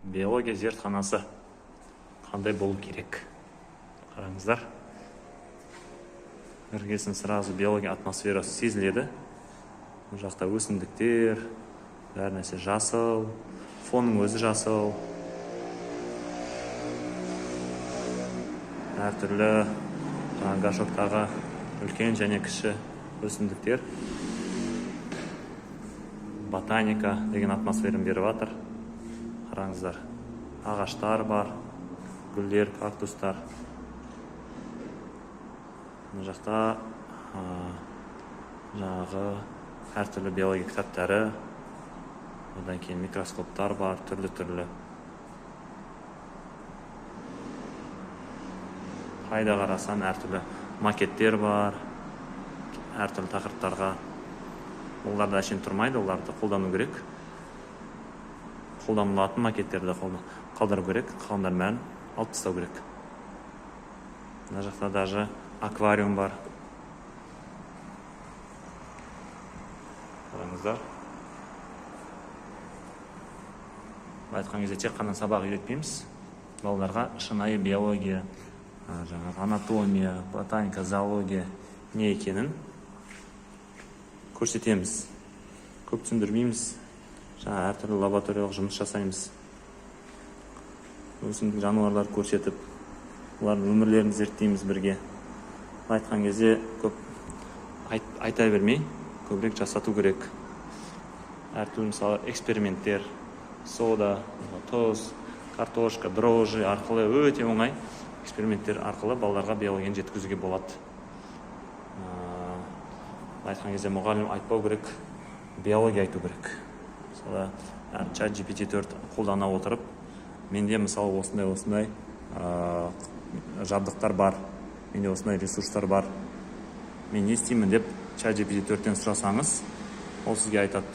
Биология зертханасы қандай болу керек? Қараңыздар. Іргесін сразу биология атмосферасы сезіледі. Бұл жақта өсімдіктер, бәр нәрсе жасыл, фонның өзі жасыл. Әртүрлі горшоктағы үлкен және кіші өсімдіктер. Ботаника деген атмосферін беріп жатыр. Қараңыздар, ағаштар бар, гүлдер, кактустар. Бұл жақта жаңағы әртүрлі биология кітаптары, одан кейін микроскоптар бар, түрлі-түрлі. Қайда қарасан әртүрлі макеттер бар, әртүрлі тақырыптарға. Оларды әшейін тұрмайды, оларды қолдану керек. Қолданылатын макеттерді қалдыру керек, қалғандардың бәрін алып тастау керек. Мына жақта даже аквариум бар. Қараңыздар. Айтқан кезде тек қана сабақ үйретпейміз. Балаларға шынайы биология, анатомия, ботаника, зоология не екенін көрсетеміз. Көп түсіндірмейміз. Әртүрлі лабораториялық жұмыс жасаймыз. Өсімдік жануарлар көрсетіп, олардың өмірлерін зерттейміз бірге. Айтқан кезде көп айта бермей, көбірек жасату керек. Әртүрлі мысалы эксперименттер, сода, тұз, картошка, дрожжи арқылы өте оңай эксперименттер арқылы балаларға биологияны жеткізуге болады. Айтқан кезде мұғалім айтпау керек, биология айту керек. Мысалы, ChatGPT-4 қолдана отырып, менде мысалы осындай жабдықтар бар, менде осындай ресурстар бар. Мен не істеймін деп ChatGPT-4-тен сұрасаңыз, ол сізге айтады,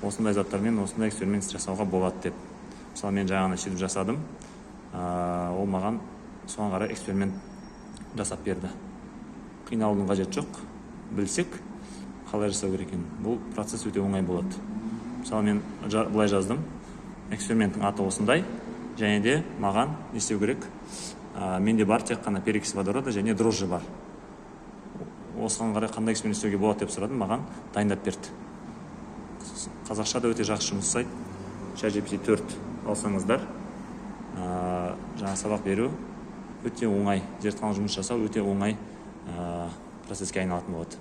осындай заттармен осындай эксперимент жасауға болады деп. Мысалы, мен жаңағыны сөйтіп жасадым, ол маған соған қарай эксперимент жасап берді. Қиналудың қажеті жоқ, білсек, қалай жасау керек екенін. Бұл процесс өте оңай болады. Мысалы, мен былай жаздым, эксперименттің аты осындай, және де маған не істеу керек? Менде бар тек қана перекись водорода және дрожжи бар. Осыған қарай қандай эксперимент істеуге болады деп сұрадым, маған дайындап берді. Қазақша да өте жақсы жұмыс жасайды. ChatGPT-4 алсаңыздар, жаңа сабақ беру өте оңай, зертханалық жұмыс жасау өте оңай процесске айналатын болады.